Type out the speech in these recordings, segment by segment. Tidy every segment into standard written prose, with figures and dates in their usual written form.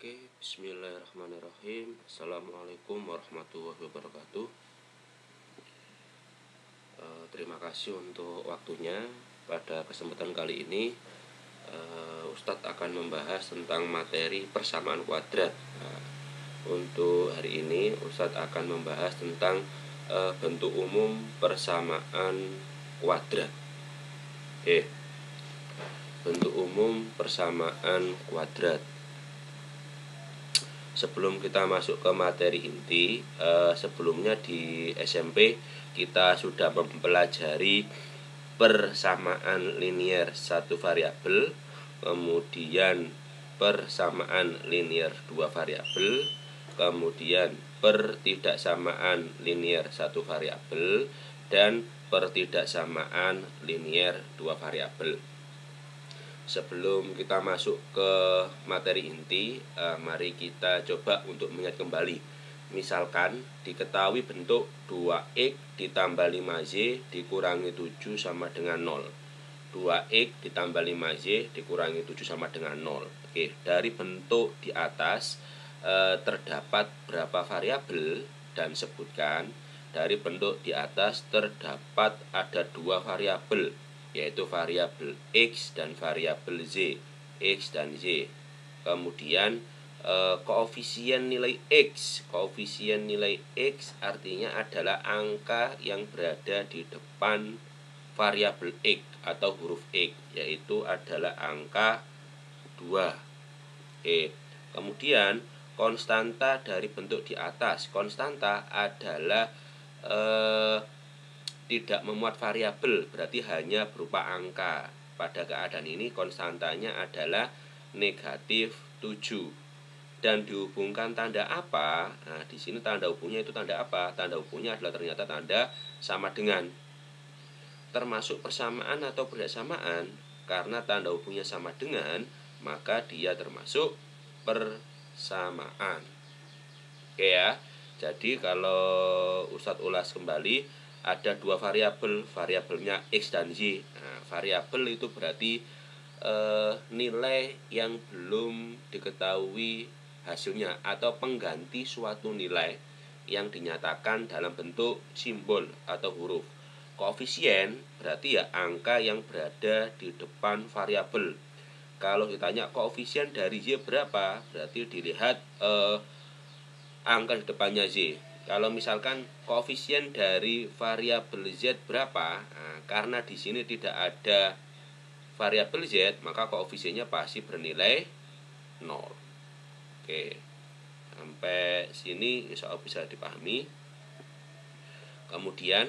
Oke, bismillahirrahmanirrahim. Assalamualaikum warahmatullahi wabarakatuh. Terima kasih untuk waktunya. Pada kesempatan kali ini Ustadz akan membahas tentang materi persamaan kuadrat. Untuk hari ini Ustadz akan membahas tentang bentuk umum persamaan kuadrat. Bentuk umum persamaan kuadrat. Sebelum kita masuk ke materi inti, sebelumnya di SMP kita sudah mempelajari persamaan linier satu variabel, kemudian persamaan linier dua variabel, kemudian pertidaksamaan linier satu variabel, dan pertidaksamaan linier dua variabel. Sebelum kita masuk ke materi inti, mari kita coba untuk mengingat kembali. Misalkan diketahui bentuk 2x ditambah 5z dikurangi 7 sama dengan 0. 2x ditambah 5z dikurangi 7 sama dengan 0. Oke, dari bentuk di atas terdapat berapa variabel, dan sebutkan dari bentuk di atas terdapat ada dua variabel, yaitu variabel x dan variabel z, x dan z. Kemudian koefisien nilai x. Koefisien nilai x artinya adalah angka yang berada di depan variabel x atau huruf x, yaitu adalah angka 2. Kemudian konstanta dari bentuk di atas. Konstanta adalah tidak memuat variabel, berarti hanya berupa angka. Pada keadaan ini konstantanya adalah negatif 7. Dan dihubungkan tanda apa? Nah, di sini tanda hubungnya itu tanda apa? Tanda hubungnya adalah ternyata tanda sama dengan. Termasuk persamaan atau bersamaan, karena tanda hubungnya sama dengan, maka dia termasuk persamaan. Oke ya. Jadi kalau Ustadz ulas kembali, ada dua variabel, variabelnya x dan y. Nah, variabel itu berarti nilai yang belum diketahui hasilnya atau pengganti suatu nilai yang dinyatakan dalam bentuk simbol atau huruf. Koefisien berarti ya angka yang berada di depan variabel. Kalau ditanya koefisien dari y berapa, berarti dilihat angka di depannya z. Kalau misalkan koefisien dari variabel z berapa, nah, karena di sini tidak ada variabel z, maka koefisiennya pasti bernilai 0. Oke, sampai sini insya Allah bisa dipahami. Kemudian,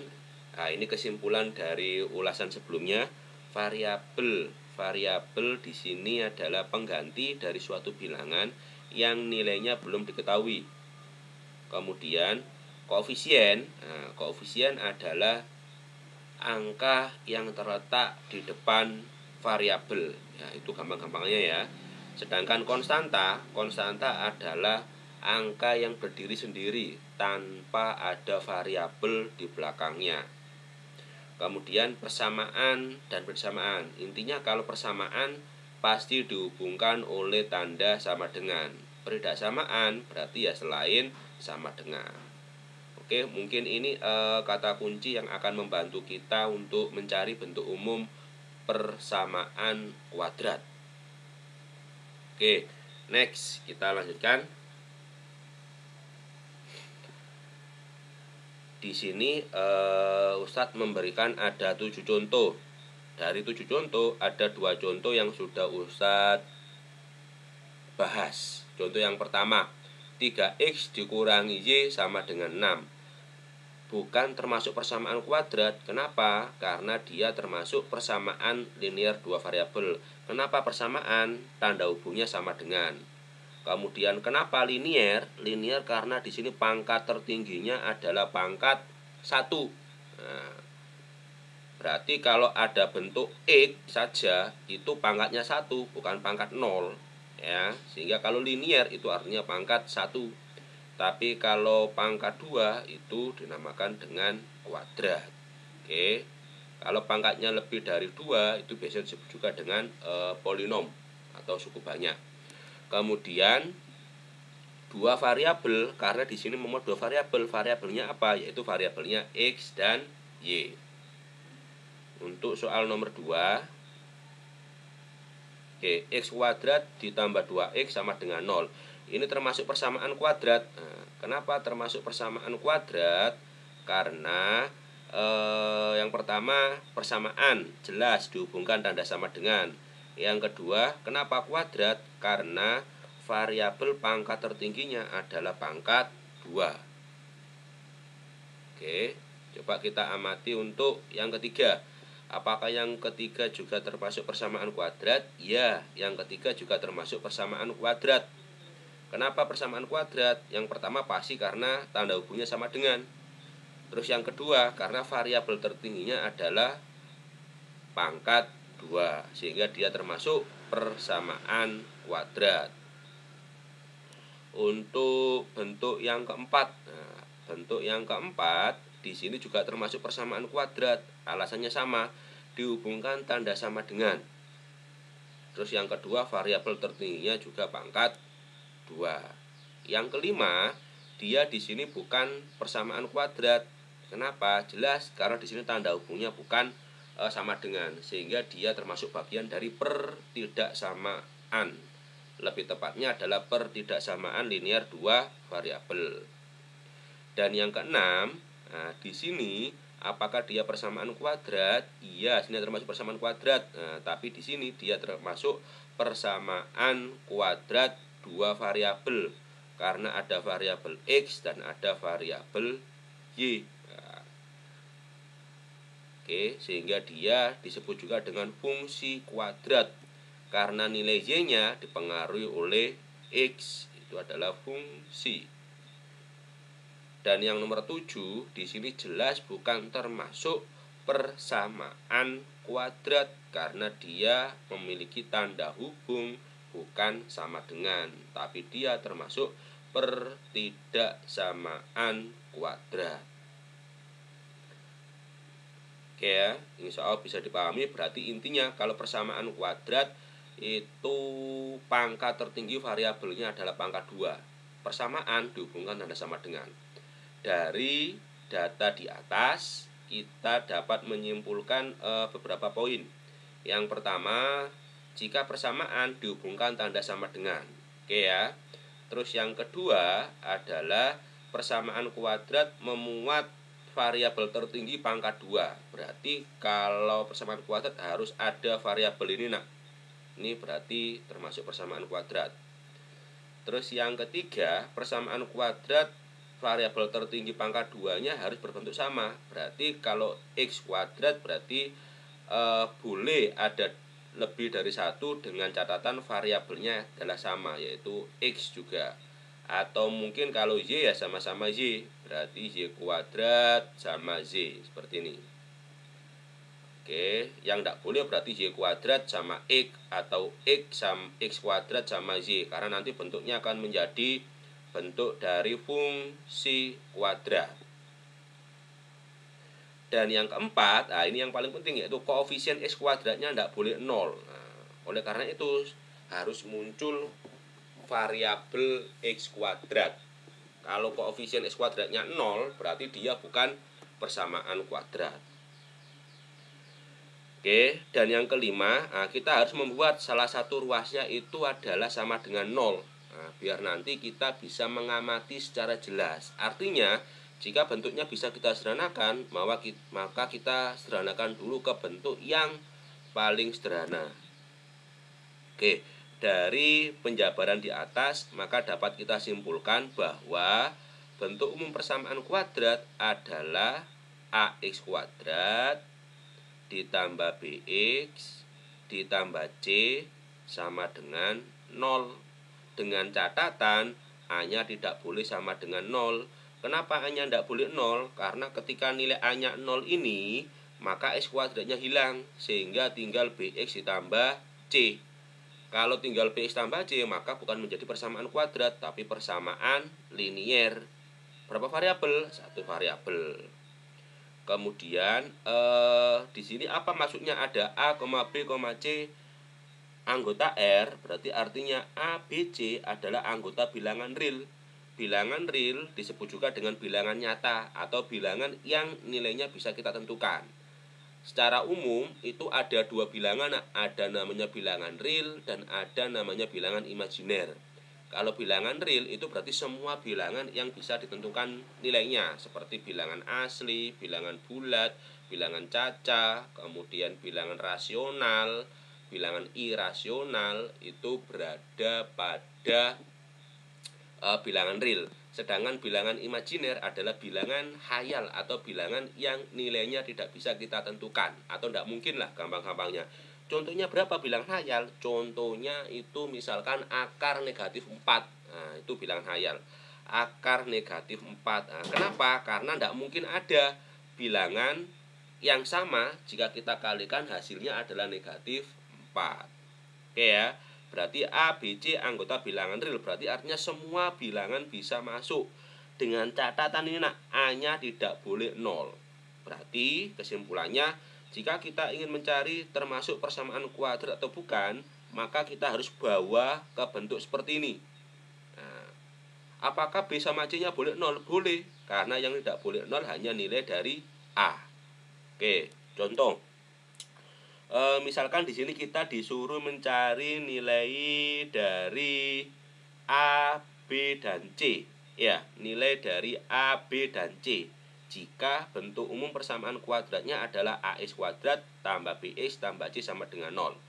nah ini kesimpulan dari ulasan sebelumnya. Variabel di sini adalah pengganti dari suatu bilangan yang nilainya belum diketahui. Kemudian koefisien, nah, koefisien adalah angka yang terletak di depan variabel. Ya, itu gampang-gampangnya ya. Sedangkan konstanta adalah angka yang berdiri sendiri tanpa ada variabel di belakangnya. Kemudian persamaan dan bersamaan. Intinya kalau persamaan pasti dihubungkan oleh tanda sama dengan. Persamaan berarti ya selain sama dengan. Oke, mungkin ini kata kunci yang akan membantu kita untuk mencari bentuk umum persamaan kuadrat. Oke, next kita lanjutkan. Di sini Ustadz memberikan ada 7 contoh. Dari 7 contoh ada 2 contoh yang sudah Ustadz bahas. Contoh yang pertama, 3x dikurangi y sama dengan 6. Bukan termasuk persamaan kuadrat. Kenapa? Karena dia termasuk persamaan linier dua variabel. Kenapa persamaan? Tanda hubungnya sama dengan. Kemudian kenapa linier? Linier karena di sini pangkat tertingginya adalah pangkat 1. Nah, berarti kalau ada bentuk x saja itu pangkatnya 1, bukan pangkat 0 ya. Sehingga kalau linier itu artinya pangkat 1. Tapi kalau pangkat 2 itu dinamakan dengan kuadrat. Oke. Kalau pangkatnya lebih dari 2 itu biasanya disebut juga dengan polinom atau suku banyak. Kemudian dua variabel karena di sini memuat dua variabel. Variabelnya apa? Yaitu variabelnya X dan Y. Untuk soal nomor 2, oke, X kuadrat ditambah 2X sama dengan 0. Ini termasuk persamaan kuadrat. Nah, kenapa termasuk persamaan kuadrat? Karena yang pertama persamaan, jelas dihubungkan tanda sama dengan. Yang kedua, kenapa kuadrat? Karena variabel pangkat tertingginya adalah pangkat 2. Oke, coba kita amati untuk yang ketiga. Apakah yang ketiga juga termasuk persamaan kuadrat? Ya, yang ketiga juga termasuk persamaan kuadrat. Kenapa persamaan kuadrat? Yang pertama pasti karena tanda hubungnya sama dengan. Terus yang kedua, karena variabel tertingginya adalah pangkat 2, sehingga dia termasuk persamaan kuadrat. Untuk bentuk yang keempat, bentuk yang keempat di sini juga termasuk persamaan kuadrat. Alasannya sama, dihubungkan tanda sama dengan. Terus yang kedua, variabel tertingginya juga pangkat 2. Yang kelima, dia di sini bukan persamaan kuadrat. Kenapa? Jelas karena di sini tanda hubungnya bukan sama dengan, sehingga dia termasuk bagian dari pertidaksamaan. Lebih tepatnya adalah pertidaksamaan linear dua variabel. Dan yang keenam, nah, di sini apakah dia persamaan kuadrat? Iya, sini termasuk persamaan kuadrat. Nah, tapi di sini dia termasuk persamaan kuadrat dua variabel karena ada variabel X dan ada variabel Y. Nah, oke, sehingga dia disebut juga dengan fungsi kuadrat karena nilai Y-nya dipengaruhi oleh X, itu adalah fungsi. Dan yang nomor 7 di sini jelas bukan termasuk persamaan kuadrat karena dia memiliki tanda hubung bukan sama dengan, tapi dia termasuk pertidaksamaan kuadrat. Oke ya, insya Allah bisa dipahami. Berarti intinya kalau persamaan kuadrat itu pangkat tertinggi variabelnya adalah pangkat 2. Persamaan dihubungkan tanda sama dengan. Dari data di atas kita dapat menyimpulkan beberapa poin. Yang pertama, jika persamaan dihubungkan tanda sama dengan. Oke ya. Terus yang kedua adalah persamaan kuadrat memuat variabel tertinggi pangkat 2. Berarti kalau persamaan kuadrat harus ada variabel ini, nah. Ini berarti termasuk persamaan kuadrat. Terus yang ketiga, persamaan kuadrat variabel tertinggi pangkat 2-nya harus berbentuk sama. Berarti kalau X kuadrat berarti boleh ada lebih dari satu dengan catatan variabelnya adalah sama, yaitu X juga. Atau mungkin kalau Y ya sama-sama Y, berarti Y kuadrat sama Z, seperti ini. Oke, yang tidak boleh berarti Y kuadrat sama X atau X kuadrat sama Y, karena nanti bentuknya akan menjadi bentuk dari fungsi kuadrat. Dan yang keempat, nah ini yang paling penting, yaitu koefisien X kuadratnya tidak boleh 0. Nah, oleh karena itu harus muncul variabel X kuadrat. Kalau koefisien X kuadratnya 0, berarti dia bukan persamaan kuadrat. Oke, dan yang kelima, nah, kita harus membuat salah satu ruasnya itu adalah sama dengan 0. Nah, biar nanti kita bisa mengamati secara jelas. Artinya, jika bentuknya bisa kita sederhanakan, maka kita sederhanakan dulu ke bentuk yang paling sederhana. Oke, dari penjabaran di atas, maka dapat kita simpulkan bahwa bentuk umum persamaan kuadrat adalah AX kuadrat ditambah BX ditambah C sama dengan 0. Dengan catatan A-nya tidak boleh sama dengan 0. Kenapa A-nya tidak boleh 0? Karena ketika nilai A-nya 0 ini, maka X kuadratnya hilang, sehingga tinggal BX ditambah C. Kalau tinggal BX tambah C, maka bukan menjadi persamaan kuadrat, tapi persamaan linier. Berapa variabel? Satu variabel. Kemudian di sini apa maksudnya ada A, B, C anggota R? Berarti artinya A, B, C adalah anggota bilangan real. bilangan real disebut juga dengan bilangan nyata atau bilangan yang nilainya bisa kita tentukan. Secara umum itu ada dua bilangan, ada namanya bilangan real dan ada namanya bilangan imajiner. Kalau bilangan real itu berarti semua bilangan yang bisa ditentukan nilainya, seperti bilangan asli, bilangan bulat, bilangan caca, kemudian bilangan rasional, bilangan irasional itu berada pada bilangan real. Sedangkan bilangan imajiner adalah bilangan khayal atau bilangan yang nilainya tidak bisa kita tentukan atau tidak mungkin lah gampang-gampangnya. Contohnya berapa bilangan khayal? Contohnya itu misalkan akar negatif 4. Nah, itu bilangan khayal. Akar negatif 4. Nah, kenapa? Karena tidak mungkin ada bilangan yang sama jika kita kalikan hasilnya adalah negatif 4. Oke ya. Berarti A, B, C anggota bilangan real. Berarti artinya semua bilangan bisa masuk. Dengan catatan ini A-nya tidak boleh 0. Berarti kesimpulannya, jika kita ingin mencari termasuk persamaan kuadrat atau bukan, maka kita harus bawa ke bentuk seperti ini. Nah, apakah B sama C-nya boleh 0? Boleh. Karena yang tidak boleh 0 hanya nilai dari A. Oke, contoh. Misalkan di sini kita disuruh mencari nilai dari A, B, dan C. Ya, nilai dari A, B, dan C. Jika bentuk umum persamaan kuadratnya adalah AX kuadrat tambah BX tambah C sama dengan 0.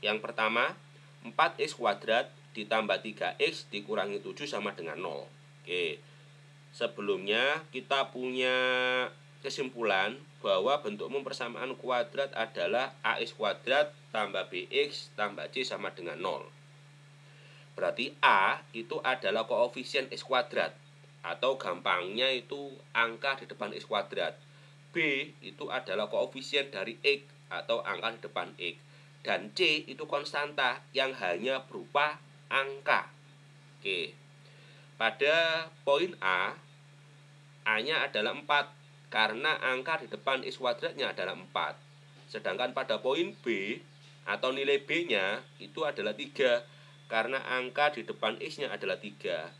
Yang pertama, 4X kuadrat ditambah 3X dikurangi 7 sama dengan 0. Oke. Sebelumnya kita punya kesimpulan bahwa bentuk umum persamaan kuadrat adalah AX kuadrat tambah BX tambah C sama dengan 0. Berarti A itu adalah koefisien X kuadrat, atau gampangnya itu angka di depan X kuadrat. B itu adalah koefisien dari X atau angka di depan X. Dan C itu konstanta yang hanya berupa angka. Oke. Pada poin A-nya adalah 4 karena angka di depan X kuadratnya adalah 4. Sedangkan pada poin B atau nilai B-nya itu adalah 3 karena angka di depan X-nya adalah 3.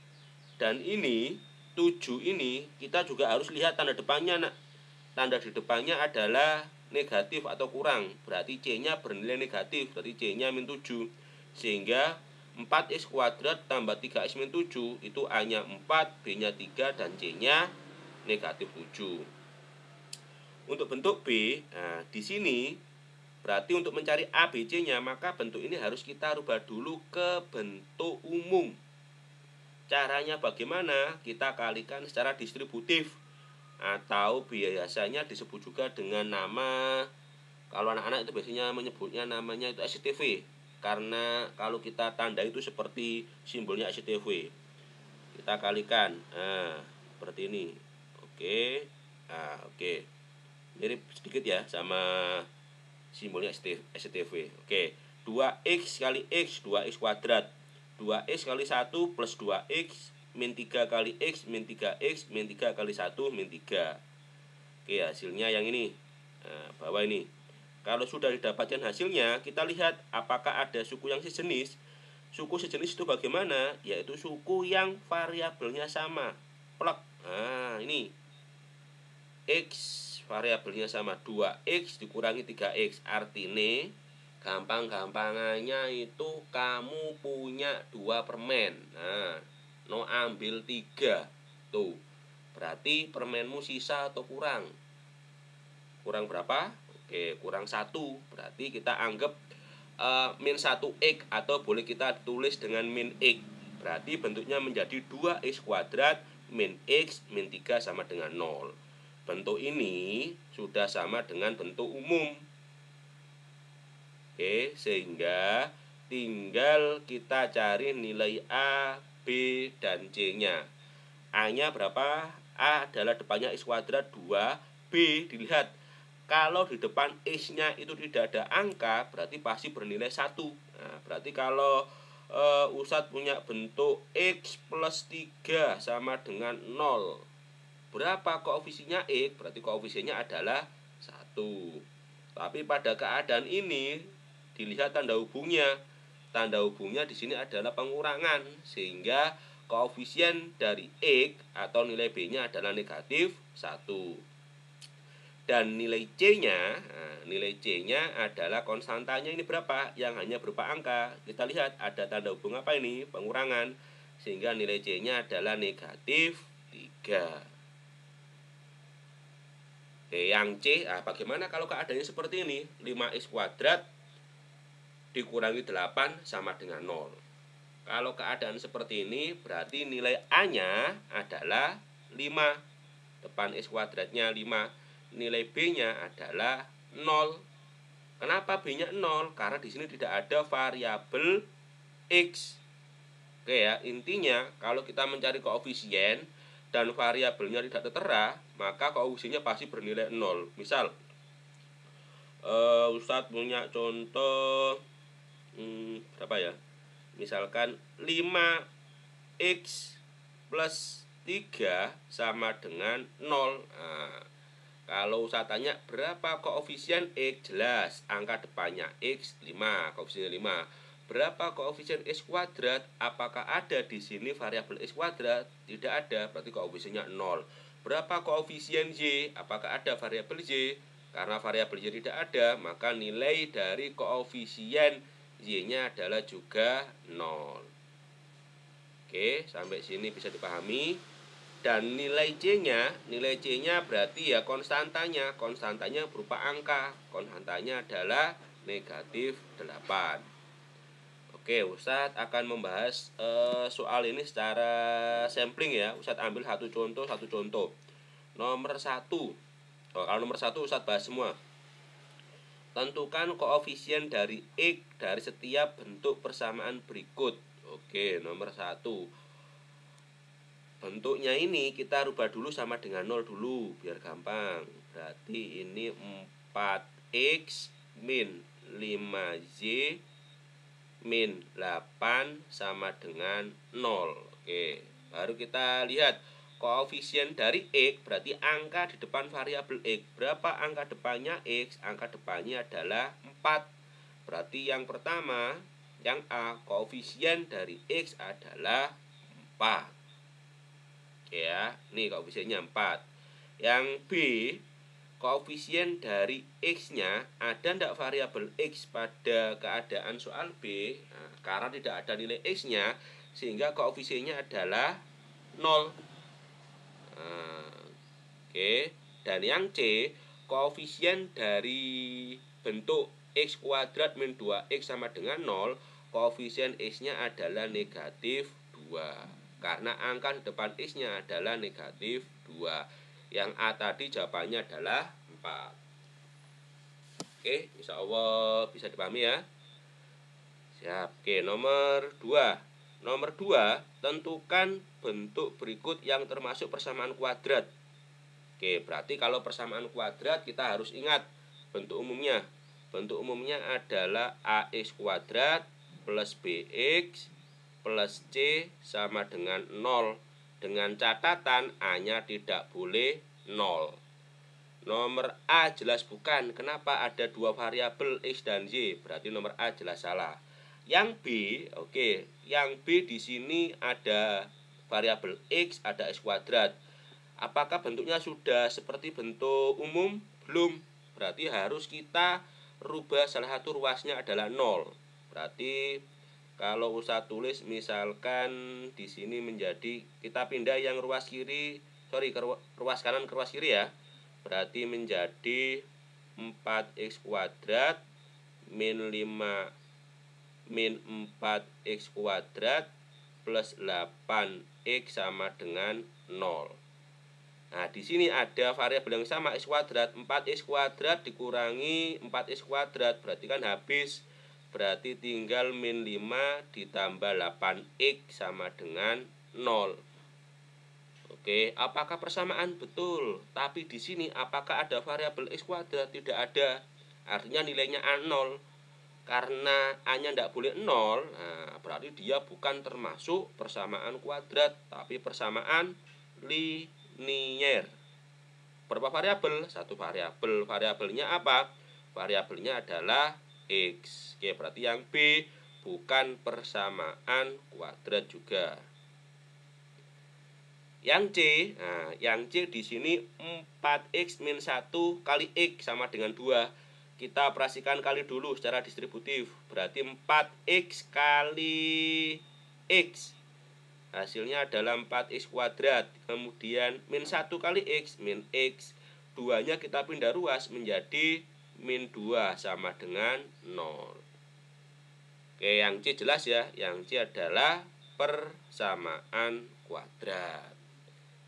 Dan ini 7 ini kita juga harus lihat tanda depannya. Tanda di depannya adalah negatif atau kurang. Berarti C-nya bernilai negatif, berarti C-nya min 7. Sehingga 4X kuadrat tambah 3X min 7 itu A-nya 4, B-nya 3, dan C-nya negatif 7. Untuk bentuk B, nah di sini berarti untuk mencari A, B, C-nya maka bentuk ini harus kita rubah dulu ke bentuk umum. Caranya bagaimana? Kita kalikan secara distributif atau biasanya disebut juga dengan nama, kalau anak-anak itu biasanya menyebutnya namanya itu SCTV. Karena kalau kita tanda itu seperti simbolnya SCTV. Kita kalikan. Nah, seperti ini. Oke. Nah, oke. Mirip sedikit ya sama simbolnya SCTV. Oke, 2X kali X, 2X kuadrat. 2X kali 1 plus 2X min 3 kali X min 3X min 3 kali 1 min 3. Oke, hasilnya yang ini. Nah, bawah ini. Kalau sudah didapatkan hasilnya, kita lihat apakah ada suku yang sejenis. Suku sejenis itu bagaimana? Yaitu suku yang variabelnya sama. Plek. Nah, ini. X variabelnya sama, 2X dikurangi 3X. Artinya gampang-gampangannya itu kamu punya 2 permen. Nah, no ambil 3. Tuh. Berarti permenmu sisa atau kurang? Kurang berapa? Oke, kurang 1. Berarti kita anggap min 1X atau boleh kita tulis dengan min X. Berarti bentuknya menjadi 2X kuadrat min X min 3 sama dengan 0. Bentuk ini sudah sama dengan bentuk umum. Oke, sehingga tinggal kita cari nilai A, B, dan C-nya. A-nya berapa? A adalah depannya X kuadrat 2. B, dilihat. Kalau di depan X-nya itu tidak ada angka, berarti pasti bernilai 1. Nah, berarti kalau Ustadz punya bentuk X plus 3 sama dengan 0. Berapa koefisiennya X? Berarti koefisiennya adalah 1. Tapi pada keadaan ini dilihat tanda hubungnya. Tanda hubungnya di sini adalah pengurangan, sehingga koefisien dari X atau nilai B-nya adalah negatif 1. Dan nilai C-nya adalah konstantanya ini berapa? Yang hanya berupa angka. Kita lihat ada tanda hubung apa ini? Pengurangan. Sehingga nilai C-nya adalah negatif 3. Oke, yang C, bagaimana kalau keadaannya seperti ini? 5x kuadrat dikurangi 8 sama dengan 0. Kalau keadaan seperti ini, berarti nilai A-nya adalah 5. Depan x kuadratnya 5. Nilai B-nya adalah 0. Kenapa B-nya 0? Karena di sini tidak ada variabel X. Oke ya, intinya kalau kita mencari koefisien dan variabelnya tidak tertera, maka koefisiennya pasti bernilai 0. Misal, Ustadz punya contoh berapa ya? Misalkan 5x plus 3 sama dengan 0. Nah, kalau saya tanya berapa koefisien X, jelas angka depannya X 5, koefisien 5. Berapa koefisien X kuadrat? Apakah ada di sini variabel X kuadrat? Tidak ada, berarti koefisiennya 0. Berapa koefisien Y? Apakah ada variabel Y? Karena variabel Y tidak ada, maka nilai dari koefisien Y-nya adalah juga 0. Oke, sampai sini bisa dipahami. Dan nilai C-nya berarti ya konstantanya. Konstantanya berupa angka. Konstantanya adalah negatif 8. Oke, Ustadz akan membahas soal ini secara sampling ya. Ustadz ambil satu contoh. Nomor 1. Kalau nomor 1 Ustadz bahas semua. Tentukan koefisien dari X dari setiap bentuk persamaan berikut. Oke, nomor 1. Bentuknya ini kita rubah dulu sama dengan 0 dulu biar gampang. Berarti ini 4x min 5y min 8 sama dengan 0. Oke, baru kita lihat koefisien dari X, berarti angka di depan variabel X. Berapa angka depannya X? Angka depannya adalah 4. Berarti yang pertama, yang A, koefisien dari X adalah 4. Oke ya, ini koefisiennya 4. Yang B, koefisien dari X-nya, ada tidak variabel X pada keadaan soal B? Nah, karena tidak ada nilai X-nya, sehingga koefisiennya adalah 0. Oke, dan yang C, koefisien dari bentuk X kuadrat min 2X sama dengan 0, koefisien X-nya adalah negatif 2. Karena angka di depan X-nya adalah negatif 2. Yang A tadi jawabannya adalah 4. Oke, insya Allah bisa dipahami ya. Siap. Oke, nomor 2. Nomor 2, tentukan bentuk berikut yang termasuk persamaan kuadrat. Oke, berarti kalau persamaan kuadrat kita harus ingat bentuk umumnya. Bentuk umumnya adalah AX kuadrat plus BX plus C sama dengan 0. Dengan catatan A-nya tidak boleh 0. Nomor A jelas bukan. Kenapa ada dua variabel X dan Y? Berarti nomor A jelas salah. Yang B, oke, yang B di sini ada variabel X, ada X kuadrat. Apakah bentuknya sudah seperti bentuk umum? Belum. Berarti harus kita rubah salah satu ruasnya adalah 0. Berarti kalau usah tulis misalkan di sini menjadi, kita pindah yang ruas kiri, ruas kanan ke ruas kiri ya. Berarti menjadi 4x kuadrat min 4x kuadrat plus 8x sama dengan 0. Nah, di sini ada variabel yang sama x kuadrat, 4x kuadrat dikurangi 4x kuadrat, berarti kan habis. Berarti tinggal min 5 ditambah 8x sama dengan 0. Oke, apakah persamaan? Betul. Tapi di sini apakah ada variabel x kuadrat? Tidak ada. Artinya nilainya A0. Karena A-nya tidak boleh 0, nah, berarti dia bukan termasuk persamaan kuadrat, tapi persamaan linier. Berapa variabel? Satu variabel. Variabelnya apa? Variabelnya adalah X. Oke, berarti yang B bukan persamaan kuadrat juga. Yang C, nah yang C di sini 4x min 1 kali x sama dengan 2. Kita operasikan kali dulu secara distributif. Berarti 4x kali x. Hasilnya adalah 4x kuadrat. Kemudian min 1 kali x, min x. 2-nya kita pindah ruas menjadi min 2 sama dengan 0. Oke, yang C jelas ya. Yang C adalah persamaan kuadrat.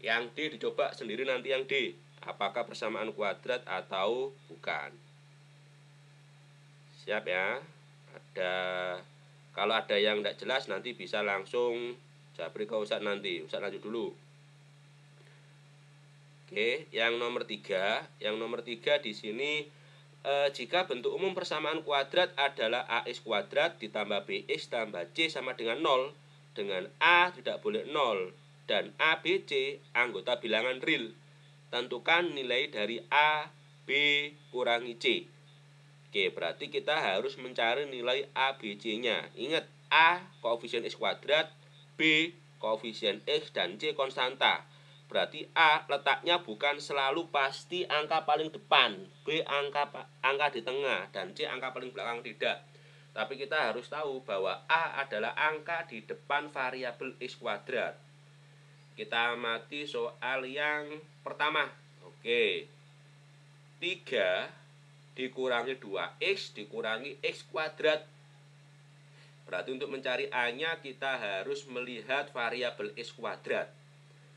Yang D dicoba sendiri nanti yang D. Apakah persamaan kuadrat atau bukan? Siap ya. Kalau ada yang tidak jelas nanti bisa langsung japri ke Ustadz nanti. Ustadz lanjut dulu. Oke, yang nomor 3. Yang nomor 3 di sini jika bentuk umum persamaan kuadrat adalah ax kuadrat ditambah bx tambah c sama dengan 0, dengan a tidak boleh 0 dan a, b, c anggota bilangan real. Tentukan nilai dari a, b kurangi c. Oke, berarti kita harus mencari nilai a, b, c-nya. Ingat, a koefisien x kuadrat, b koefisien x dan c konstanta. Berarti A letaknya bukan selalu pasti angka paling depan, B angka di tengah, dan C angka paling belakang, tidak. Tapi kita harus tahu bahwa A adalah angka di depan variabel x kuadrat. Kita amati soal yang pertama. Oke, 3 dikurangi 2x dikurangi x kuadrat. Berarti untuk mencari A-nya kita harus melihat variabel x kuadrat.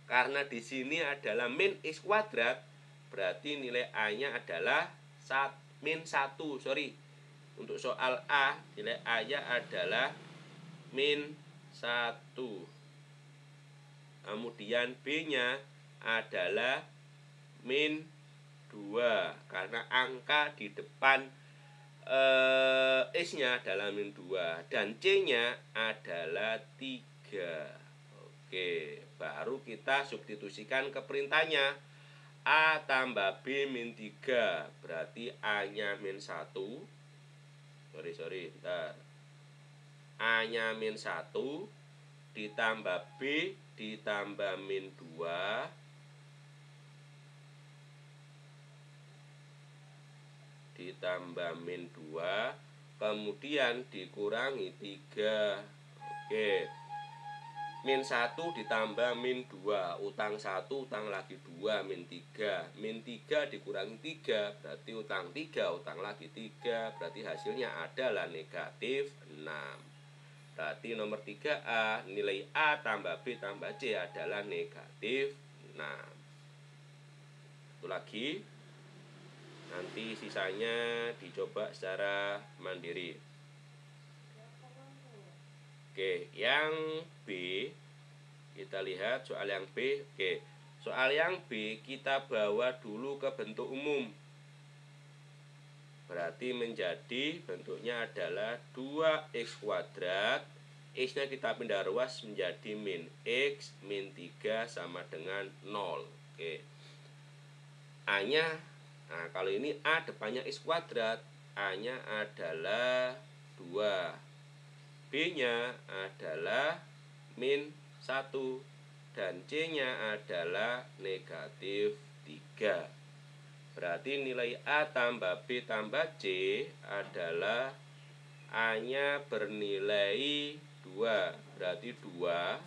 Karena di sini adalah min x kuadrat, berarti nilai A-nya adalah min 1. Untuk soal A, nilai A-nya adalah min 1. Kemudian B-nya adalah min 2. Karena angka di depan X-nya adalah min 2. Dan C-nya adalah 3. Oke, baru kita substitusikan ke perintahnya. A tambah B min 3. Berarti A-nya min 1. Bentar. A-nya min 1 ditambah B ditambah min 2 ditambah min 2 kemudian dikurangi 3. Oke, min 1 ditambah min 2, utang 1, utang lagi 2, min 3. Min 3 dikurangi 3, berarti utang 3, utang lagi 3. Berarti hasilnya adalah negatif 6. Berarti nomor 3A, nilai A tambah B tambah C adalah negatif 6. Itu lagi. Nanti sisanya dicoba secara mandiri. Oke, yang B kita lihat soal yang B. Oke, soal yang B kita bawa dulu ke bentuk umum. Berarti menjadi bentuknya adalah 2x kuadrat. X-nya kita pindah ruas menjadi min x min 3 sama dengan 0. Oke, A-nya, nah kalau ini A depannya x kuadrat, A-nya adalah 2, B-nya adalah min 1, dan C-nya adalah negatif 3. Berarti nilai A tambah B tambah C adalah A-nya bernilai 2. Berarti 2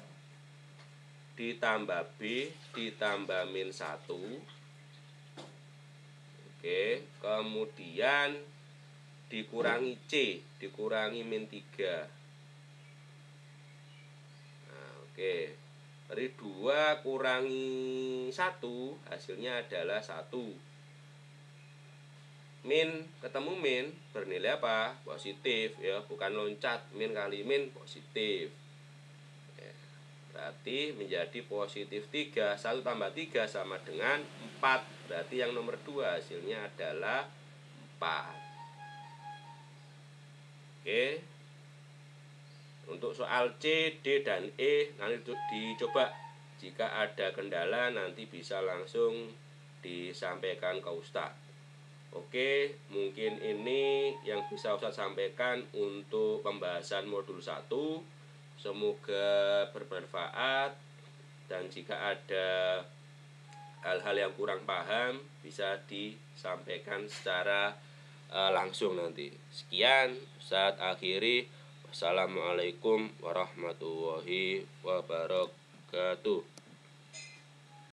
ditambah B ditambah min 1. Oke, kemudian dikurangi C, dikurangi min 3. Nah, oke. Dari 2 kurangi 1, hasilnya adalah 1. Min ketemu min bernilai apa? Positif ya, bukan loncat. Min kali min positif. Berarti menjadi positif 3. 1 tambah 3 sama dengan 4. Berarti yang nomor 2 hasilnya adalah 4. Oke. Untuk soal C, D, dan E nanti dicoba. Jika ada kendala nanti bisa langsung disampaikan ke Ustadz. Oke, mungkin ini yang bisa Ustadz sampaikan untuk pembahasan modul 1. Semoga bermanfaat. dan jika ada hal-hal yang kurang paham bisa disampaikan secara langsung nanti. Sekian, Ustadz akhiri. Wassalamualaikum warahmatullahi wabarakatuh.